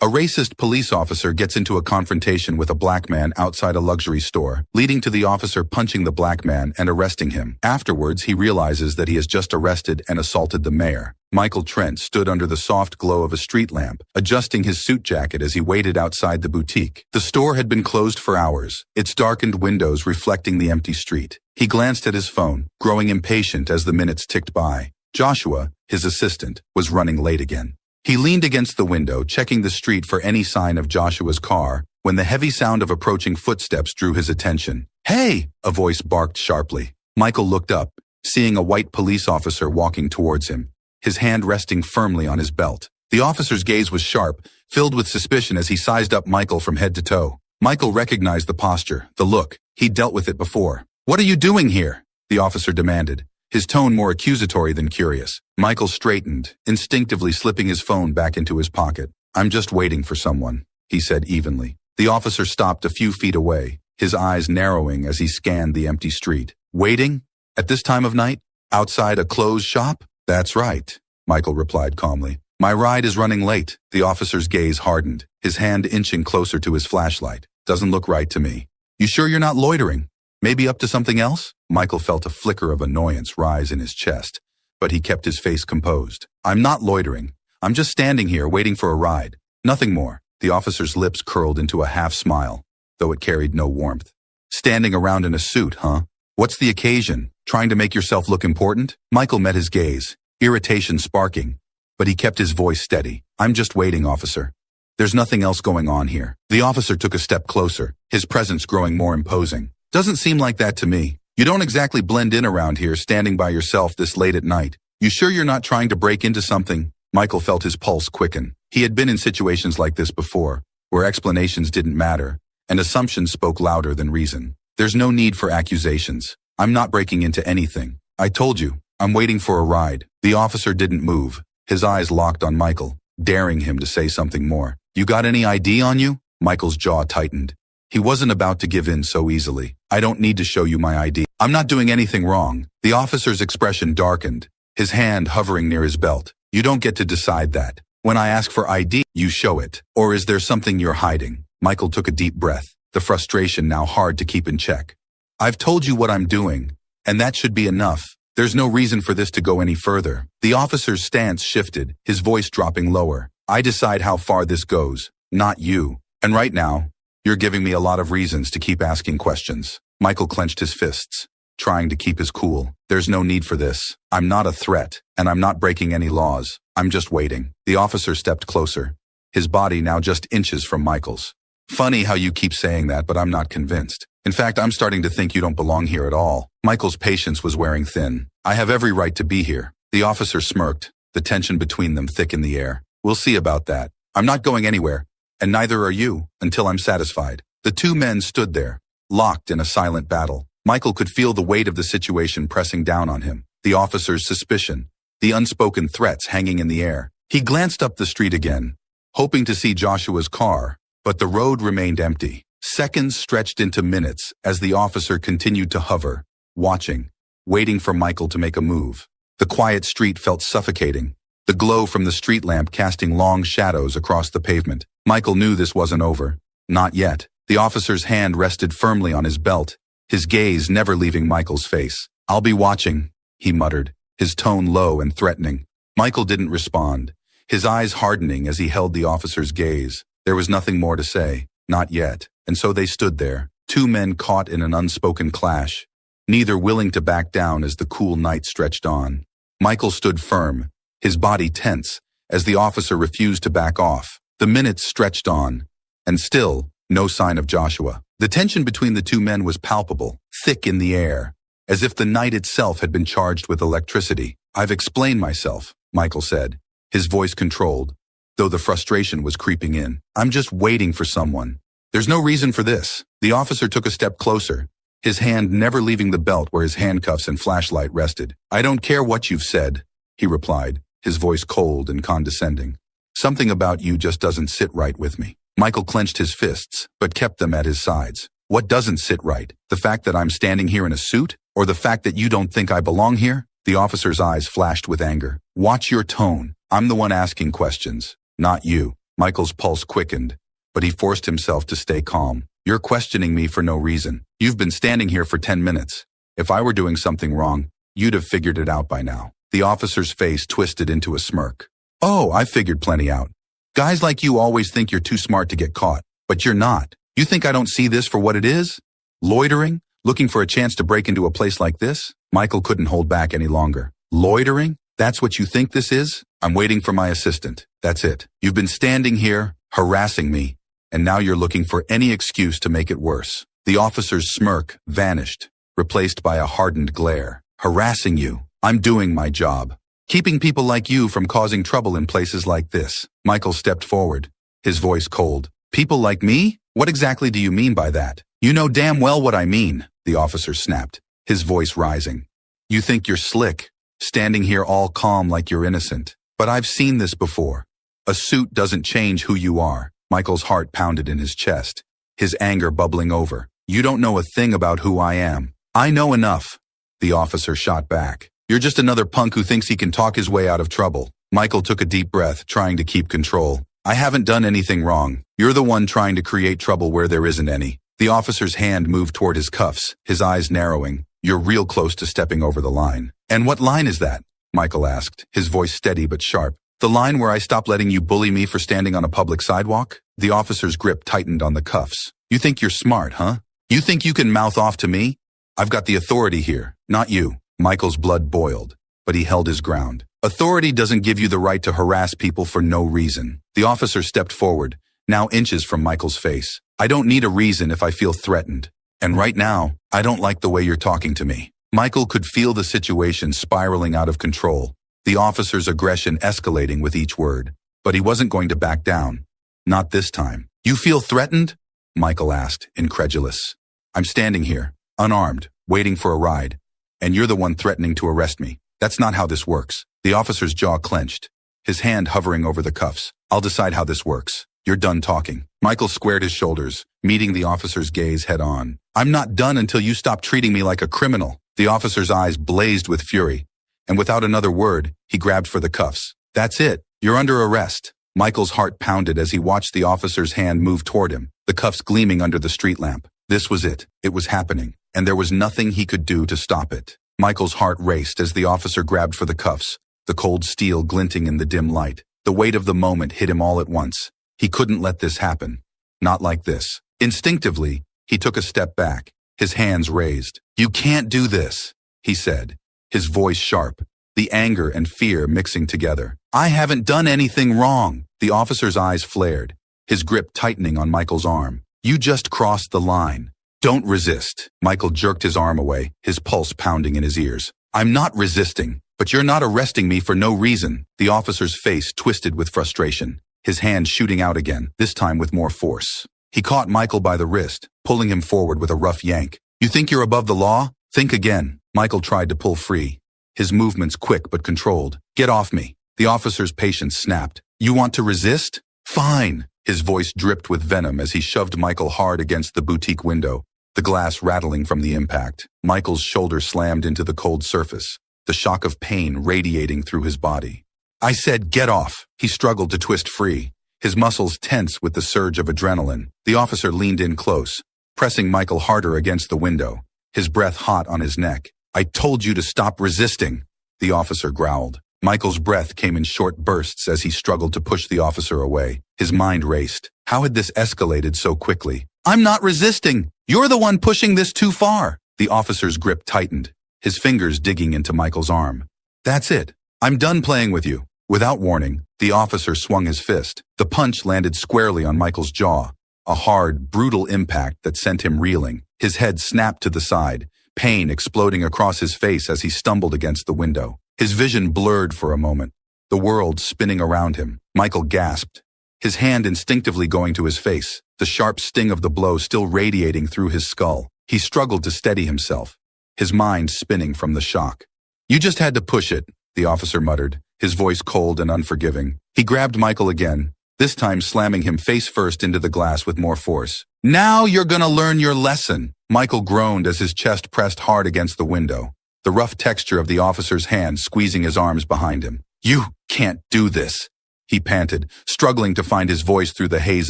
A racist police officer gets into a confrontation with a black man outside a luxury store, leading to the officer punching the black man and arresting him. Afterwards, he realizes that he has just arrested and assaulted the mayor. Michael Trent stood under the soft glow of a street lamp, adjusting his suit jacket as he waited outside the boutique. The store had been closed for hours, its darkened windows reflecting the empty street. He glanced at his phone, growing impatient as the minutes ticked by. Joshua, his assistant, was running late again. He leaned against the window, checking the street for any sign of Joshua's car, when the heavy sound of approaching footsteps drew his attention. "Hey!" a voice barked sharply. Michael looked up, seeing a white police officer walking towards him, his hand resting firmly on his belt. The officer's gaze was sharp, filled with suspicion as he sized up Michael from head to toe. Michael recognized the posture, the look. He'd dealt with it before. "What are you doing here?" the officer demanded, his tone more accusatory than curious. Michael straightened, instinctively slipping his phone back into his pocket. "I'm just waiting for someone," he said evenly. The officer stopped a few feet away, his eyes narrowing as he scanned the empty street. "Waiting? At this time of night? Outside a closed shop?" "That's right," Michael replied calmly. "My ride is running late." The officer's gaze hardened, his hand inching closer to his flashlight. "Doesn't look right to me. You sure you're not loitering? Maybe up to something else?" Michael felt a flicker of annoyance rise in his chest, but he kept his face composed. "I'm not loitering. I'm just standing here waiting for a ride. Nothing more." The officer's lips curled into a half smile, though it carried no warmth. "Standing around in a suit, huh? What's the occasion? Trying to make yourself look important?" Michael met his gaze, irritation sparking, but he kept his voice steady. "I'm just waiting, officer. There's nothing else going on here." The officer took a step closer, his presence growing more imposing. "Doesn't seem like that to me. You don't exactly blend in around here standing by yourself this late at night. You sure you're not trying to break into something?" Michael felt his pulse quicken. He had been in situations like this before, where explanations didn't matter, and assumptions spoke louder than reason. "There's no need for accusations. I'm not breaking into anything. I told you, I'm waiting for a ride." The officer didn't move, his eyes locked on Michael, daring him to say something more. "You got any ID on you?" Michael's jaw tightened. He wasn't about to give in so easily. "I don't need to show you my ID. I'm not doing anything wrong." The officer's expression darkened, his hand hovering near his belt. "You don't get to decide that. When I ask for ID, you show it. Or is there something you're hiding?" Michael took a deep breath, the frustration now hard to keep in check. "I've told you what I'm doing, and that should be enough. There's no reason for this to go any further." The officer's stance shifted, his voice dropping lower. "I decide how far this goes, not you. And right now, you're giving me a lot of reasons to keep asking questions." Michael clenched his fists, trying to keep his cool. "There's no need for this. I'm not a threat, and I'm not breaking any laws. I'm just waiting." The officer stepped closer, his body now just inches from Michael's. "Funny how you keep saying that, but I'm not convinced. In fact, I'm starting to think you don't belong here at all." Michael's patience was wearing thin. "I have every right to be here." The officer smirked, the tension between them thick in the air. "We'll see about that. I'm not going anywhere, and neither are you, until I'm satisfied." The two men stood there, locked in a silent battle. Michael could feel the weight of the situation pressing down on him, the officer's suspicion, the unspoken threats hanging in the air. He glanced up the street again, hoping to see Joshua's car, but the road remained empty. Seconds stretched into minutes as the officer continued to hover, watching, waiting for Michael to make a move. The quiet street felt suffocating, the glow from the street lamp casting long shadows across the pavement. Michael knew this wasn't over. Not yet. The officer's hand rested firmly on his belt, his gaze never leaving Michael's face. "I'll be watching," he muttered, his tone low and threatening. Michael didn't respond, his eyes hardening as he held the officer's gaze. There was nothing more to say, not yet, and so they stood there, two men caught in an unspoken clash, neither willing to back down as the cool night stretched on. Michael stood firm, his body tense, as the officer refused to back off. The minutes stretched on, and still, no sign of Joshua. The tension between the two men was palpable, thick in the air, as if the night itself had been charged with electricity. "I've explained myself," Michael said, his voice controlled, though the frustration was creeping in. "I'm just waiting for someone. There's no reason for this." The officer took a step closer, his hand never leaving the belt where his handcuffs and flashlight rested. "I don't care what you've said," he replied, his voice cold and condescending. "Something about you just doesn't sit right with me." Michael clenched his fists, but kept them at his sides. "What doesn't sit right? The fact that I'm standing here in a suit? Or the fact that you don't think I belong here?" The officer's eyes flashed with anger. "Watch your tone. I'm the one asking questions, not you." Michael's pulse quickened, but he forced himself to stay calm. You're questioning me for no reason. You've been standing here for 10 minutes. If I were doing something wrong, you'd have figured it out by now. The officer's face twisted into a smirk. Oh, I figured plenty out. Guys like you always think you're too smart to get caught, but you're not. You think I don't see this for what it is? Loitering? Looking for a chance to break into a place like this? Michael couldn't hold back any longer. Loitering? That's what you think this is? I'm waiting for my assistant. That's it. You've been standing here, harassing me, and now you're looking for any excuse to make it worse. The officer's smirk vanished, replaced by a hardened glare. Harassing you? I'm doing my job. Keeping people like you from causing trouble in places like this. Michael stepped forward, his voice cold. People like me? What exactly do you mean by that? You know damn well what I mean, the officer snapped, his voice rising. You think you're slick, standing here all calm like you're innocent. But I've seen this before. A suit doesn't change who you are. Michael's heart pounded in his chest, his anger bubbling over. You don't know a thing about who I am. I know enough, the officer shot back. You're just another punk who thinks he can talk his way out of trouble. Michael took a deep breath, trying to keep control. I haven't done anything wrong. You're the one trying to create trouble where there isn't any. The officer's hand moved toward his cuffs, his eyes narrowing. You're real close to stepping over the line. And what line is that? Michael asked, his voice steady but sharp. The line where I stop letting you bully me for standing on a public sidewalk? The officer's grip tightened on the cuffs. You think you're smart, huh? You think you can mouth off to me? I've got the authority here, not you. Michael's blood boiled, but he held his ground. Authority doesn't give you the right to harass people for no reason. The officer stepped forward, now inches from Michael's face. I don't need a reason if I feel threatened. And right now, I don't like the way you're talking to me. Michael could feel the situation spiraling out of control, the officer's aggression escalating with each word. But he wasn't going to back down. Not this time. You feel threatened? Michael asked, incredulous. I'm standing here, unarmed, waiting for a ride. And you're the one threatening to arrest me. That's not how this works. The officer's jaw clenched, his hand hovering over the cuffs. I'll decide how this works. You're done talking. Michael squared his shoulders, meeting the officer's gaze head on. I'm not done until you stop treating me like a criminal. The officer's eyes blazed with fury, and without another word, he grabbed for the cuffs. That's it. You're under arrest. Michael's heart pounded as he watched the officer's hand move toward him, the cuffs gleaming under the street lamp. This was it. It was happening, and there was nothing he could do to stop it. Michael's heart raced as the officer grabbed for the cuffs, the cold steel glinting in the dim light. The weight of the moment hit him all at once. He couldn't let this happen. Not like this. Instinctively, he took a step back, his hands raised. You can't do this, he said, his voice sharp, the anger and fear mixing together. I haven't done anything wrong. The officer's eyes flared, his grip tightening on Michael's arm. You just crossed the line. Don't resist. Michael jerked his arm away, his pulse pounding in his ears. I'm not resisting, but you're not arresting me for no reason. The officer's face twisted with frustration, his hand shooting out again, this time with more force. He caught Michael by the wrist, pulling him forward with a rough yank. You think you're above the law? Think again. Michael tried to pull free, his movements quick but controlled. Get off me. The officer's patience snapped. You want to resist? Fine. His voice dripped with venom as he shoved Michael hard against the boutique window, the glass rattling from the impact. Michael's shoulder slammed into the cold surface, the shock of pain radiating through his body. I said, get off. He struggled to twist free, his muscles tense with the surge of adrenaline. The officer leaned in close, pressing Michael harder against the window, his breath hot on his neck. I told you to stop resisting, the officer growled. Michael's breath came in short bursts as he struggled to push the officer away. His mind raced. How had this escalated so quickly? I'm not resisting. You're the one pushing this too far. The officer's grip tightened, his fingers digging into Michael's arm. That's it. I'm done playing with you. Without warning, the officer swung his fist. The punch landed squarely on Michael's jaw, a hard, brutal impact that sent him reeling. His head snapped to the side, pain exploding across his face as he stumbled against the window. His vision blurred for a moment, the world spinning around him. Michael gasped, his hand instinctively going to his face, the sharp sting of the blow still radiating through his skull. He struggled to steady himself, his mind spinning from the shock. You just had to push it, the officer muttered, his voice cold and unforgiving. He grabbed Michael again, this time slamming him face first into the glass with more force. Now you're gonna learn your lesson. Michael groaned as his chest pressed hard against the window, the rough texture of the officer's hand squeezing his arms behind him. You can't do this. he panted, struggling to find his voice through the haze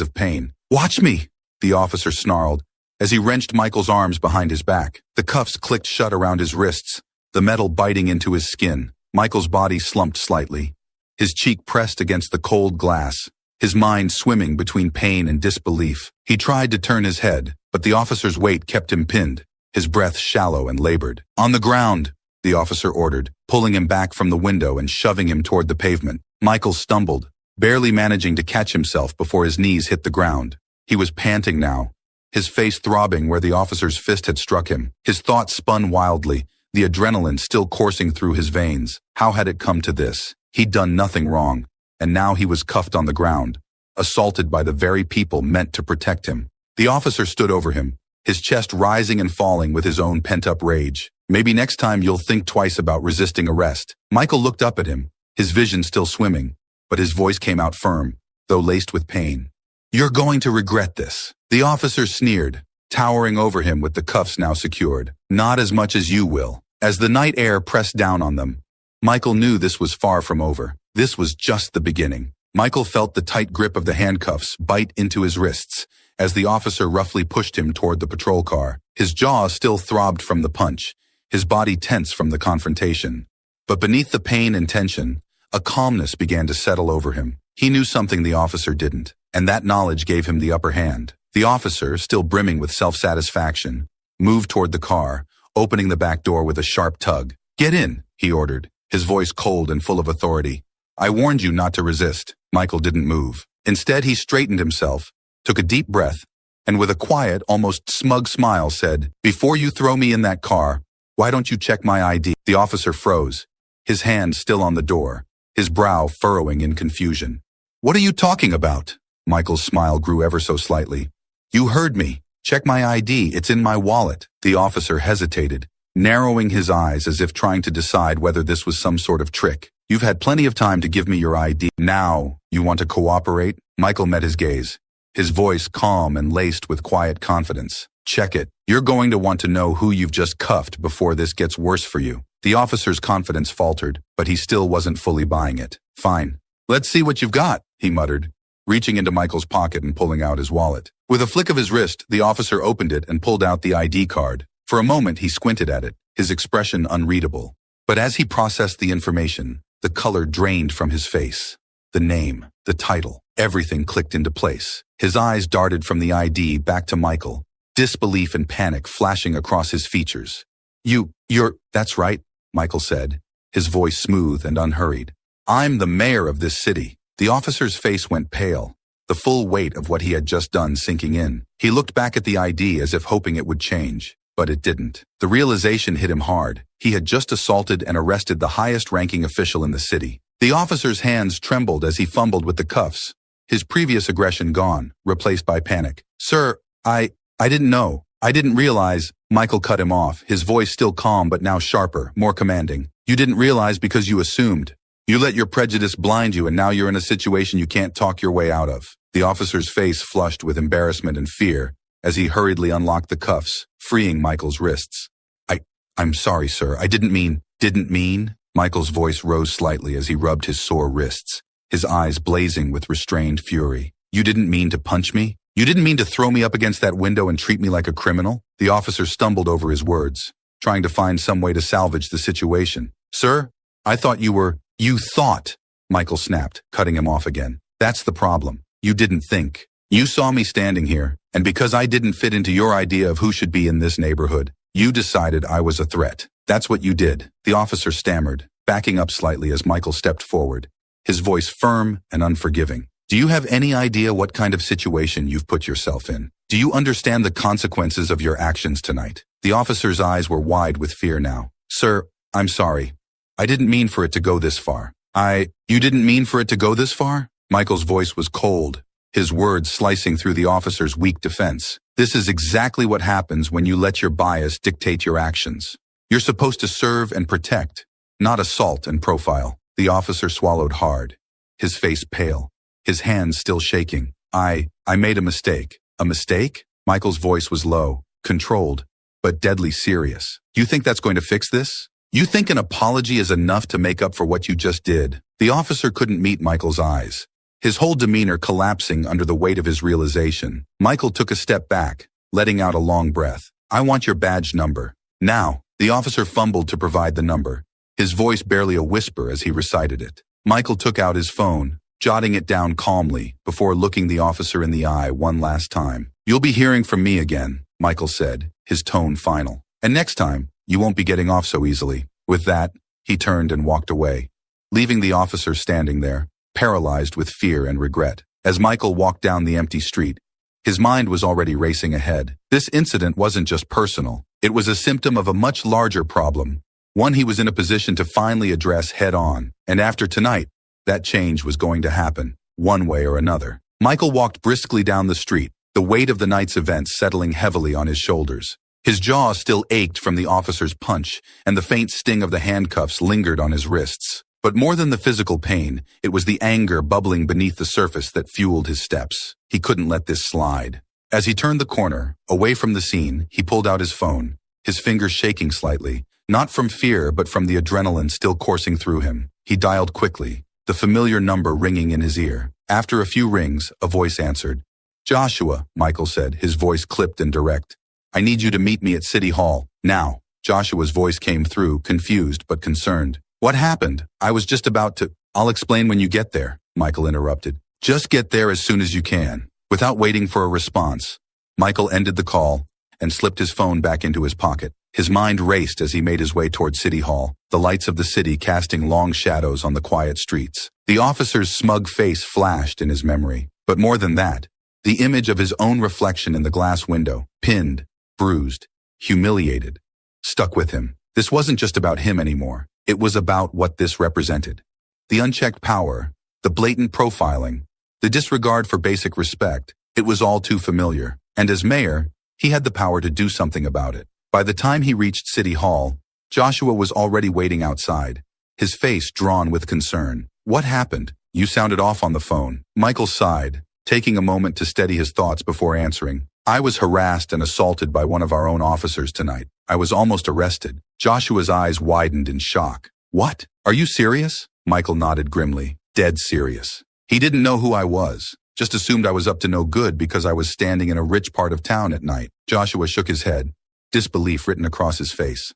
of pain. "Watch me!" the officer snarled, as he wrenched Michael's arms behind his back. The cuffs clicked shut around his wrists, the metal biting into his skin. Michael's body slumped slightly, his cheek pressed against the cold glass, his mind swimming between pain and disbelief. He tried to turn his head, but the officer's weight kept him pinned, his breath shallow and labored. "On the ground," the officer ordered, pulling him back from the window and shoving him toward the pavement. Michael stumbled, barely managing to catch himself before his knees hit the ground. He was panting now, his face throbbing where the officer's fist had struck him. His thoughts spun wildly, the adrenaline still coursing through his veins. How had it come to this? He'd done nothing wrong, and now he was cuffed on the ground, assaulted by the very people meant to protect him. The officer stood over him, his chest rising and falling with his own pent-up rage. "Maybe next time you'll think twice about resisting arrest." Michael looked up at him, his vision still swimming, but his voice came out firm, though laced with pain. "You're going to regret this." The officer sneered, towering over him with the cuffs now secured. "Not as much as you will." As the night air pressed down on them, Michael knew this was far from over. This was just the beginning. Michael felt the tight grip of the handcuffs bite into his wrists as the officer roughly pushed him toward the patrol car. His jaw still throbbed from the punch, his body tense from the confrontation. But beneath the pain and tension, a calmness began to settle over him. He knew something the officer didn't, and that knowledge gave him the upper hand. The officer, still brimming with self-satisfaction, moved toward the car, opening the back door with a sharp tug. "Get in," he ordered, his voice cold and full of authority. "I warned you not to resist." Michael didn't move. Instead, he straightened himself, took a deep breath, and with a quiet, almost smug smile said, "Before you throw me in that car, why don't you check my ID?" The officer froze, his hand still on the door, his brow furrowing in confusion. "What are you talking about?" Michael's smile grew ever so slightly. "You heard me. Check my ID. It's in my wallet." The officer hesitated, narrowing his eyes as if trying to decide whether this was some sort of trick. "You've had plenty of time to give me your ID. Now, you want to cooperate?" Michael met his gaze, his voice calm and laced with quiet confidence. "Check it. You're going to want to know who you've just cuffed before this gets worse for you." The officer's confidence faltered, but he still wasn't fully buying it. "Fine. Let's see what you've got," he muttered, reaching into Michael's pocket and pulling out his wallet. With a flick of his wrist, the officer opened it and pulled out the ID card. For a moment, he squinted at it, his expression unreadable. But as he processed the information, the color drained from his face. The name, the title, everything clicked into place. His eyes darted from the ID back to Michael, disbelief and panic flashing across his features. That's right," Michael said, his voice smooth and unhurried. "I'm the mayor of this city." The officer's face went pale, the full weight of what he had just done sinking in. He looked back at the ID as if hoping it would change, but it didn't. The realization hit him hard. He had just assaulted and arrested the highest-ranking official in the city. The officer's hands trembled as he fumbled with the cuffs, his previous aggression gone, replaced by panic. "Sir, I didn't know. I didn't realize." Michael cut him off, his voice still calm but now sharper, more commanding. "You didn't realize because you assumed. You let your prejudice blind you, and now you're in a situation you can't talk your way out of." The officer's face flushed with embarrassment and fear as he hurriedly unlocked the cuffs, freeing Michael's wrists. I'm sorry, sir. I didn't mean." "Didn't mean?" Michael's voice rose slightly as he rubbed his sore wrists, his eyes blazing with restrained fury. "You didn't mean to punch me? You didn't mean to throw me up against that window and treat me like a criminal?" The officer stumbled over his words, trying to find some way to salvage the situation. "Sir, I thought you were—" "You thought," Michael snapped, cutting him off again. "That's the problem. You didn't think. You saw me standing here, and because I didn't fit into your idea of who should be in this neighborhood, you decided I was a threat. That's what you did." The officer stammered, backing up slightly as Michael stepped forward, his voice firm and unforgiving. "Do you have any idea what kind of situation you've put yourself in? Do you understand the consequences of your actions tonight?" The officer's eyes were wide with fear now. "Sir, I'm sorry. I didn't mean for it to go this far." You didn't mean for it to go this far?" Michael's voice was cold, his words slicing through the officer's weak defense. "This is exactly what happens when you let your bias dictate your actions. You're supposed to serve and protect, not assault and profile." The officer swallowed hard, his face pale, his hands still shaking. I made a mistake." "A mistake?" Michael's voice was low, controlled, but deadly serious. "You think that's going to fix this? You think an apology is enough to make up for what you just did? The officer couldn't meet Michael's eyes, his whole demeanor collapsing under the weight of his realization. Michael took a step back, letting out a long breath. I want your badge number. Now. The officer fumbled to provide the number, his voice barely a whisper as he recited it. Michael took out his phone, jotting it down calmly before looking the officer in the eye one last time. You'll be hearing from me again, Michael said, his tone final. And next time, you won't be getting off so easily. With that, he turned and walked away, leaving the officer standing there, paralyzed with fear and regret. As Michael walked down the empty street, his mind was already racing ahead. This incident wasn't just personal. It was a symptom of a much larger problem, one he was in a position to finally address head-on. And after tonight, that change was going to happen, one way or another. Michael walked briskly down the street, the weight of the night's events settling heavily on his shoulders. His jaw still ached from the officer's punch, and the faint sting of the handcuffs lingered on his wrists. But more than the physical pain, it was the anger bubbling beneath the surface that fueled his steps. He couldn't let this slide. As he turned the corner, away from the scene, he pulled out his phone, his fingers shaking slightly, not from fear but from the adrenaline still coursing through him. He dialed quickly, the familiar number ringing in his ear. After a few rings, a voice answered. Joshua, Michael said, his voice clipped and direct. I need you to meet me at City Hall, now. Joshua's voice came through, confused but concerned. What happened? I was just about to... I'll explain when you get there, Michael interrupted. Just get there as soon as you can. Without waiting for a response, Michael ended the call and slipped his phone back into his pocket. His mind raced as he made his way toward City Hall, the lights of the city casting long shadows on the quiet streets. The officer's smug face flashed in his memory. But more than that, the image of his own reflection in the glass window, pinned, bruised, humiliated, stuck with him. This wasn't just about him anymore. It was about what this represented. The unchecked power, the blatant profiling, the disregard for basic respect. It was all too familiar. And as mayor, he had the power to do something about it. By the time he reached City Hall, Joshua was already waiting outside, his face drawn with concern. What happened? You sounded off on the phone. Michael sighed, taking a moment to steady his thoughts before answering. I was harassed and assaulted by one of our own officers tonight. I was almost arrested. Joshua's eyes widened in shock. What? Are you serious? Michael nodded grimly. Dead serious. He didn't know who I was, just assumed I was up to no good because I was standing in a rich part of town at night. Joshua shook his head, disbelief written across his face.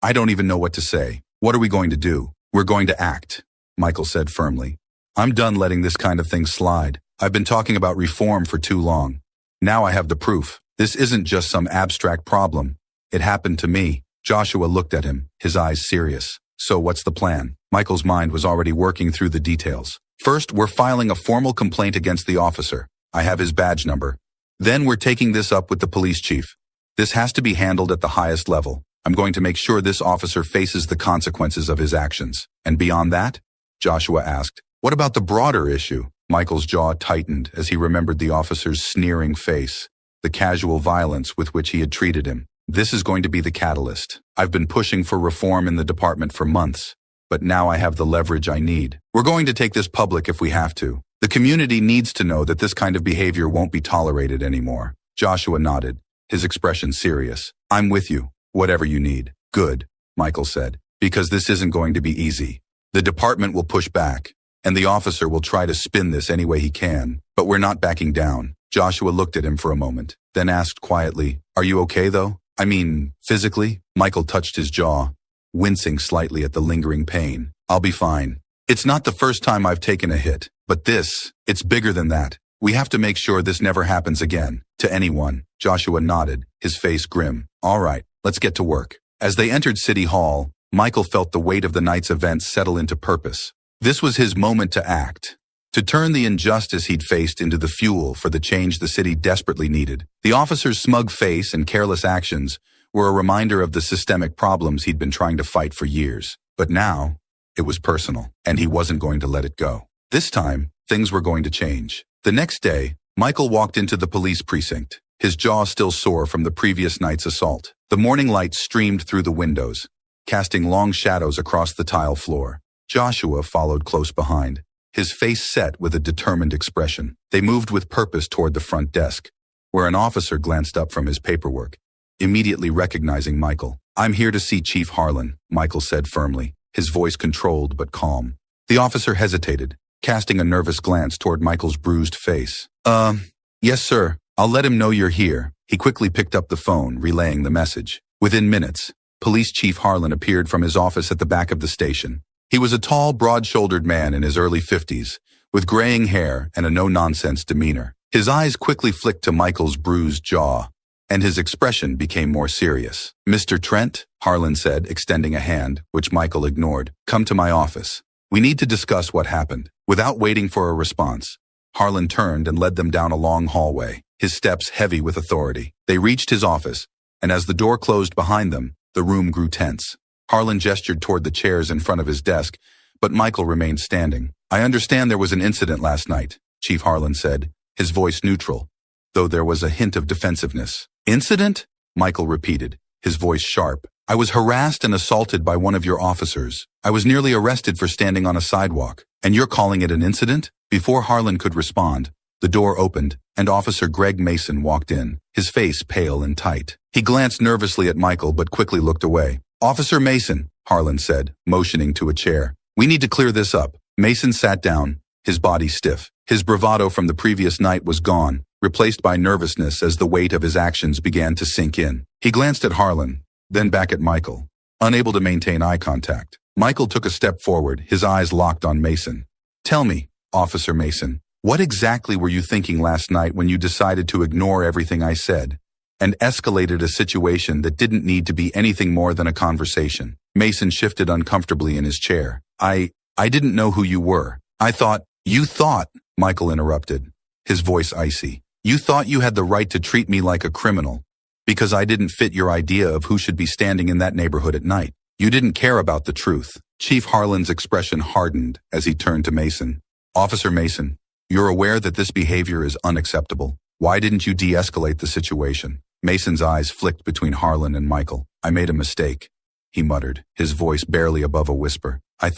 I don't even know what to say. What are we going to do? We're going to act, Michael said firmly. I'm done letting this kind of thing slide. I've been talking about reform for too long. Now I have the proof. This isn't just some abstract problem. It happened to me. Joshua looked at him, his eyes serious. So what's the plan? Michael's mind was already working through the details. First, we're filing a formal complaint against the officer. I have his badge number. Then we're taking this up with the police chief. This has to be handled at the highest level. I'm going to make sure this officer faces the consequences of his actions. And beyond that? Joshua asked. What about the broader issue? Michael's jaw tightened as he remembered the officer's sneering face, the casual violence with which he had treated him. This is going to be the catalyst. I've been pushing for reform in the department for months, but now I have the leverage I need. We're going to take this public if we have to. The community needs to know that this kind of behavior won't be tolerated anymore. Joshua nodded, his expression serious. I'm with you, whatever you need. Good, Michael said, because this isn't going to be easy. The department will push back, and the officer will try to spin this any way he can, but we're not backing down. Joshua looked at him for a moment, then asked quietly, Are you okay though? I mean, physically? Michael touched his jaw, wincing slightly at the lingering pain. I'll be fine. It's not the first time I've taken a hit, but it's bigger than that. We have to make sure this never happens again, to anyone. Joshua nodded, his face grim. All right, let's get to work. As they entered City Hall, Michael felt the weight of the night's events settle into purpose. This was his moment to act, to turn the injustice he'd faced into the fuel for the change the city desperately needed. The officer's smug face and careless actions were a reminder of the systemic problems he'd been trying to fight for years. But now, it was personal, and he wasn't going to let it go. This time, things were going to change. The next day, Michael walked into the police precinct, his jaw still sore from the previous night's assault. The morning light streamed through the windows, casting long shadows across the tile floor. Joshua followed close behind, his face set with a determined expression. They moved with purpose toward the front desk, where an officer glanced up from his paperwork, immediately recognizing Michael. I'm here to see Chief Harlan, Michael said firmly, his voice controlled but calm. The officer hesitated, casting a nervous glance toward Michael's bruised face. Yes, sir. I'll let him know you're here. He quickly picked up the phone, relaying the message. Within minutes, Police Chief Harlan appeared from his office at the back of the station. He was a tall, broad-shouldered man in his early 50s, with graying hair and a no-nonsense demeanor. His eyes quickly flicked to Michael's bruised jaw, and his expression became more serious. "Mr. Trent," Harlan said, extending a hand, which Michael ignored. "Come to my office. We need to discuss what happened." Without waiting for a response, Harlan turned and led them down a long hallway, his steps heavy with authority. They reached his office, and as the door closed behind them, the room grew tense. Harlan gestured toward the chairs in front of his desk, but Michael remained standing. "I understand there was an incident last night," Chief Harlan said, his voice neutral, though there was a hint of defensiveness. "Incident?" Michael repeated, his voice sharp. "I was harassed and assaulted by one of your officers. I was nearly arrested for standing on a sidewalk, and you're calling it an incident?" Before Harlan could respond, the door opened, and Officer Greg Mason walked in, his face pale and tight. He glanced nervously at Michael but quickly looked away. "Officer Mason," Harlan said, motioning to a chair. "We need to clear this up." Mason sat down, his body stiff. His bravado from the previous night was gone, replaced by nervousness as the weight of his actions began to sink in. He glanced at Harlan, then back at Michael, unable to maintain eye contact. Michael took a step forward, his eyes locked on Mason. "Tell me, Officer Mason, what exactly were you thinking last night when you decided to ignore everything I said and escalated a situation that didn't need to be anything more than a conversation?" Mason shifted uncomfortably in his chair. I didn't know who you were. You thought, Michael interrupted, his voice icy. "You thought you had the right to treat me like a criminal because I didn't fit your idea of who should be standing in that neighborhood at night. You didn't care about the truth." Chief Harlan's expression hardened as he turned to Mason. "Officer Mason, you're aware that this behavior is unacceptable. Why didn't you de-escalate the situation?" Mason's eyes flicked between Harlan and Michael. "I made a mistake," he muttered, his voice barely above a whisper. I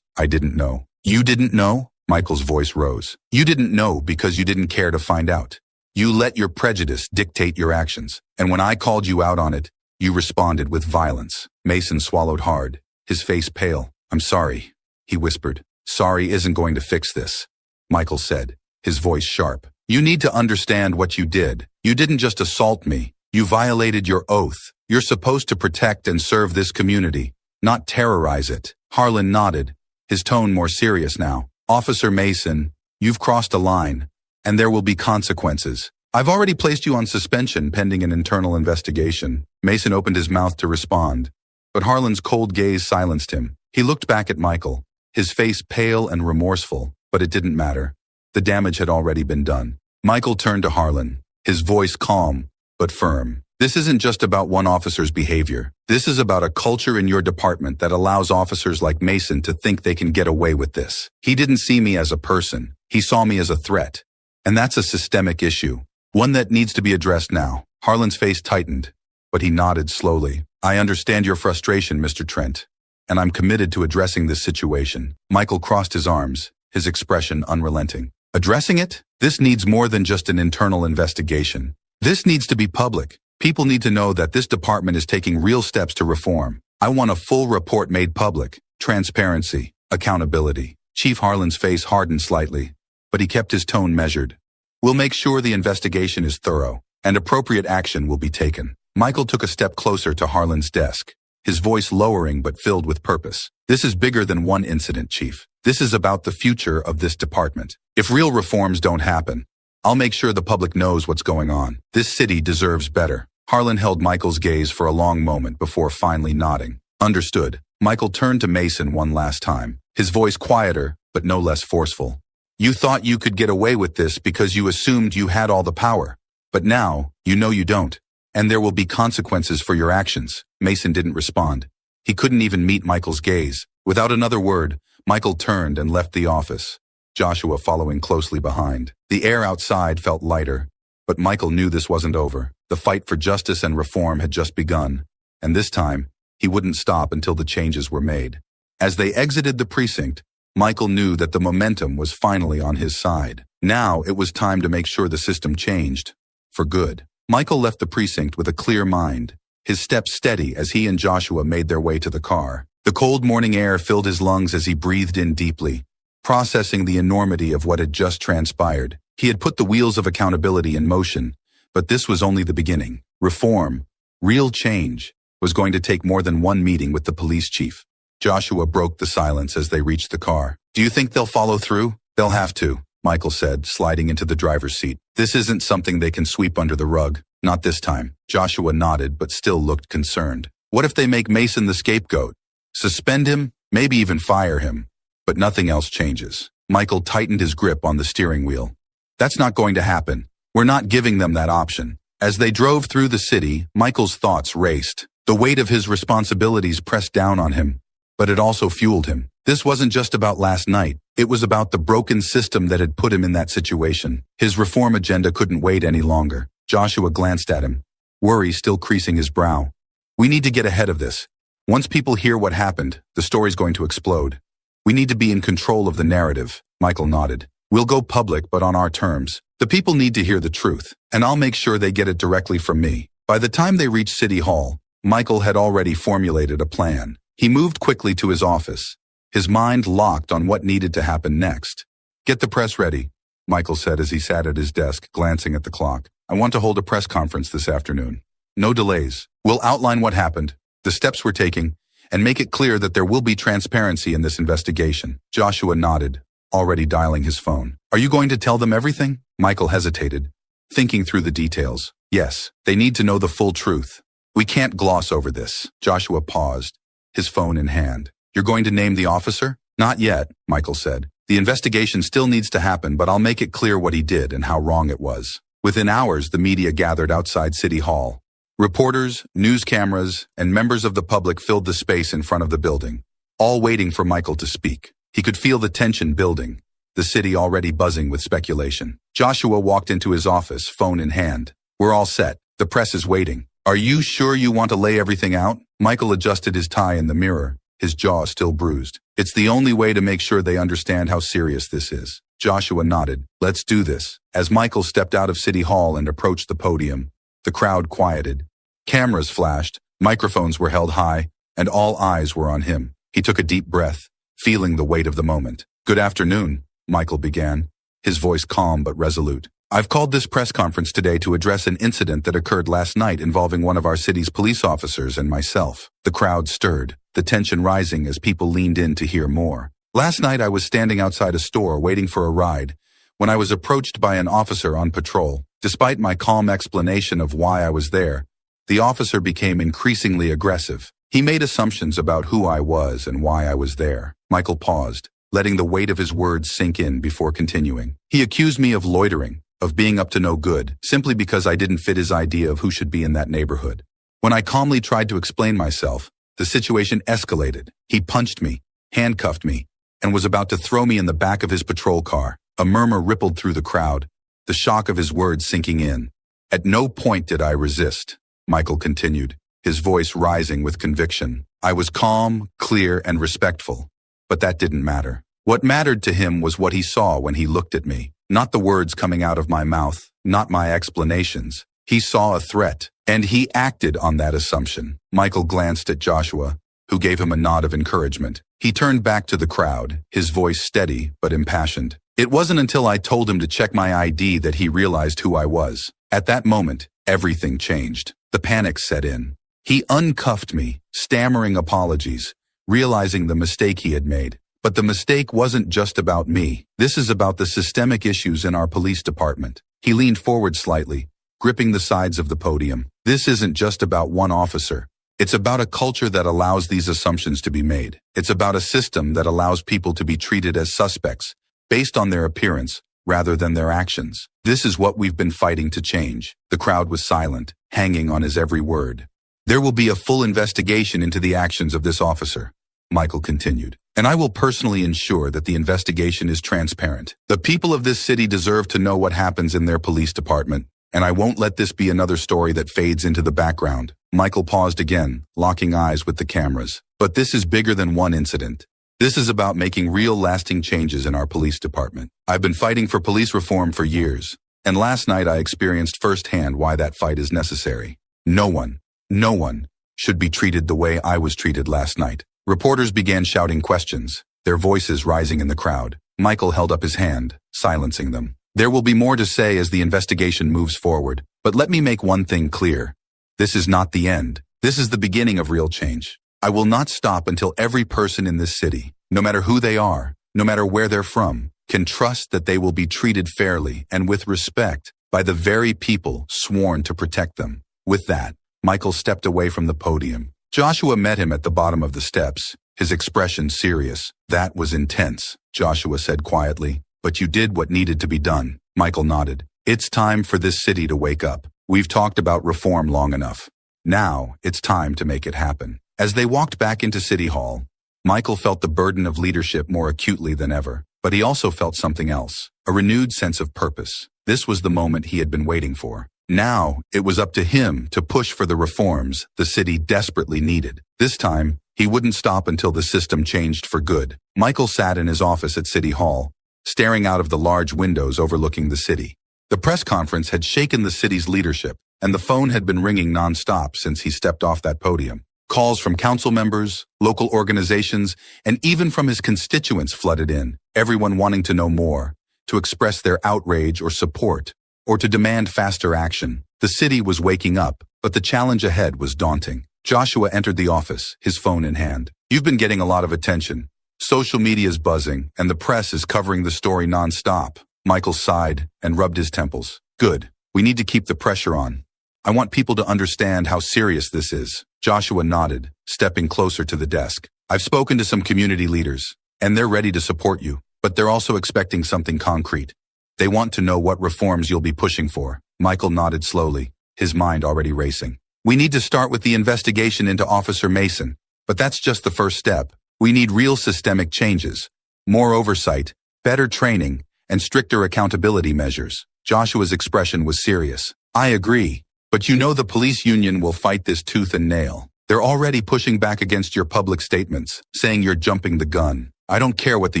didn't know." "You didn't know?" Michael's voice rose. "You didn't know because you didn't care to find out. You let your prejudice dictate your actions, and when I called you out on it, you responded with violence." Mason swallowed hard, his face pale. "I'm sorry," he whispered. "Sorry isn't going to fix this," Michael said, his voice sharp. "You need to understand what you did. You didn't just assault me. You violated your oath. You're supposed to protect and serve this community, not terrorize it." Harlan nodded, his tone more serious now. "Officer Mason, you've crossed a line, and there will be consequences. I've already placed you on suspension pending an internal investigation." Mason opened his mouth to respond, but Harlan's cold gaze silenced him. He looked back at Michael, his face pale and remorseful, but it didn't matter. The damage had already been done. Michael turned to Harlan, his voice calm but firm. "This isn't just about one officer's behavior. This is about a culture in your department that allows officers like Mason to think they can get away with this. He didn't see me as a person. He saw me as a threat. And that's a systemic issue, one that needs to be addressed now." Harlan's face tightened, but he nodded slowly. "I understand your frustration, Mr. Trent, and I'm committed to addressing this situation." Michael crossed his arms, his expression unrelenting. "Addressing it? This needs more than just an internal investigation. This needs to be public. People need to know that this department is taking real steps to reform. I want a full report made public. Transparency, accountability." Chief Harlan's face hardened slightly, but he kept his tone measured. "We'll make sure the investigation is thorough, and appropriate action will be taken." Michael took a step closer to Harlan's desk, his voice lowering but filled with purpose. "This is bigger than one incident, Chief. This is about the future of this department. If real reforms don't happen, I'll make sure the public knows what's going on. This city deserves better." Harlan held Michael's gaze for a long moment before finally nodding. "Understood." Michael turned to Mason one last time, his voice quieter but no less forceful. "You thought you could get away with this because you assumed you had all the power. But now, you know you don't. And there will be consequences for your actions." Mason didn't respond. He couldn't even meet Michael's gaze. Without another word, Michael turned and left the office, Joshua following closely behind. The air outside felt lighter, but Michael knew this wasn't over. The fight for justice and reform had just begun, and this time, he wouldn't stop until the changes were made. As they exited the precinct, Michael knew that the momentum was finally on his side. Now it was time to make sure the system changed, for good. Michael left the precinct with a clear mind, his steps steady as he and Joshua made their way to the car. The cold morning air filled his lungs as he breathed in deeply, processing the enormity of what had just transpired. He had put the wheels of accountability in motion, but this was only the beginning. Reform, real change, was going to take more than one meeting with the police chief. Joshua broke the silence as they reached the car. "Do you think they'll follow through?" "They'll have to," Michael said, sliding into the driver's seat. "This isn't something they can sweep under the rug. Not this time." Joshua nodded but still looked concerned. "What if they make Mason the scapegoat? Suspend him, maybe even fire him, but nothing else changes." Michael tightened his grip on the steering wheel. "That's not going to happen. We're not giving them that option." As they drove through the city, Michael's thoughts raced. The weight of his responsibilities pressed down on him, but it also fueled him. This wasn't just about last night. It was about the broken system that had put him in that situation. His reform agenda couldn't wait any longer. Joshua glanced at him, worry still creasing his brow. "We need to get ahead of this. Once people hear what happened, the story's going to explode. We need to be in control of the narrative." Michael nodded. "We'll go public, but on our terms. The people need to hear the truth, and I'll make sure they get it directly from me." By the time they reached City Hall, Michael had already formulated a plan. He moved quickly to his office, his mind locked on what needed to happen next. "Get the press ready," Michael said as he sat at his desk, glancing at the clock. "I want to hold a press conference this afternoon. No delays. We'll outline what happened, the steps we're taking, and make it clear that there will be transparency in this investigation." Joshua nodded, already dialing his phone. "Are you going to tell them everything?" Michael hesitated, thinking through the details. "Yes, they need to know the full truth. We can't gloss over this." Joshua paused, his phone in hand. "You're going to name the officer?" "Not yet," Michael said. "The investigation still needs to happen, but I'll make it clear what he did and how wrong it was." Within hours, the media gathered outside City Hall. Reporters, news cameras, and members of the public filled the space in front of the building, all waiting for Michael to speak. He could feel the tension building, the city already buzzing with speculation. Joshua walked into his office, phone in hand. "We're all set. The press is waiting. Are you sure you want to lay everything out?" Michael adjusted his tie in the mirror, his jaw still bruised. "It's the only way to make sure they understand how serious this is." Joshua nodded. "Let's do this." As Michael stepped out of City Hall and approached the podium, the crowd quieted. Cameras flashed, microphones were held high, and all eyes were on him. He took a deep breath, feeling the weight of the moment. "Good afternoon," Michael began, his voice calm but resolute. "I've called this press conference today to address an incident that occurred last night involving one of our city's police officers and myself." The crowd stirred, the tension rising as people leaned in to hear more. "Last night I was standing outside a store waiting for a ride when I was approached by an officer on patrol. Despite my calm explanation of why I was there, the officer became increasingly aggressive. He made assumptions about who I was and why I was there." Michael paused, letting the weight of his words sink in before continuing. "He accused me of loitering, of being up to no good, simply because I didn't fit his idea of who should be in that neighborhood. When I calmly tried to explain myself, the situation escalated. He punched me, handcuffed me, and was about to throw me in the back of his patrol car." A murmur rippled through the crowd, the shock of his words sinking in. "At no point did I resist," Michael continued, his voice rising with conviction. "I was calm, clear, and respectful, but that didn't matter. What mattered to him was what he saw when he looked at me. Not the words coming out of my mouth, not my explanations. He saw a threat, and he acted on that assumption." Michael glanced at Joshua, who gave him a nod of encouragement. He turned back to the crowd, his voice steady but impassioned. "It wasn't until I told him to check my ID that he realized who I was. At that moment, everything changed. The panic set in. He uncuffed me, stammering apologies, realizing the mistake he had made. But the mistake wasn't just about me. This is about the systemic issues in our police department." He leaned forward slightly, gripping the sides of the podium. "This isn't just about one officer. It's about a culture that allows these assumptions to be made. It's about a system that allows people to be treated as suspects, based on their appearance, rather than their actions. This is what we've been fighting to change." The crowd was silent, hanging on his every word. "There will be a full investigation into the actions of this officer," Michael continued, "and I will personally ensure that the investigation is transparent. The people of this city deserve to know what happens in their police department, and I won't let this be another story that fades into the background." Michael paused again, locking eyes with the cameras. "But this is bigger than one incident. This is about making real lasting changes in our police department. I've been fighting for police reform for years, and last night I experienced firsthand why that fight is necessary. No one, No one should be treated the way I was treated last night. Reporters began shouting questions, their voices rising in the crowd. Michael held up his hand, silencing them. There will be more to say as the investigation moves forward, but let me make one thing clear. This is not the end. This is the beginning of real change. I will not stop until every person in this city, no matter who they are, no matter where they're from, can trust that they will be treated fairly and with respect by the very people sworn to protect them. With that, Michael stepped away from the podium. Joshua met him at the bottom of the steps, his expression serious. That was intense, Joshua said quietly. But you did what needed to be done. Michael nodded. It's time for this city to wake up. We've talked about reform long enough. Now, it's time to make it happen. As they walked back into City Hall, Michael felt the burden of leadership more acutely than ever. But he also felt something else, a renewed sense of purpose. This was the moment he had been waiting for. Now, it was up to him to push for the reforms the city desperately needed. This time, he wouldn't stop until the system changed for good. Michael sat in his office at City Hall, staring out of the large windows overlooking the city. The press conference had shaken the city's leadership, and the phone had been ringing nonstop since he stepped off that podium. Calls from council members, local organizations, and even from his constituents flooded in, everyone wanting to know more, to express their outrage or support, or to demand faster action. The city was waking up, but the challenge ahead was daunting. Joshua entered the office, his phone in hand. You've been getting a lot of attention. Social media's buzzing, and the press is covering the story nonstop. Michael sighed and rubbed his temples. Good. We need to keep the pressure on. I want people to understand how serious this is. Joshua nodded, stepping closer to the desk. I've spoken to some community leaders, and they're ready to support you, but they're also expecting something concrete. They want to know what reforms you'll be pushing for. Michael nodded slowly, his mind already racing. We need to start with the investigation into Officer Mason, but that's just the first step. We need real systemic changes, more oversight, better training, and stricter accountability measures. Joshua's expression was serious. I agree, but you know the police union will fight this tooth and nail. They're already pushing back against your public statements, saying you're jumping the gun. I don't care what the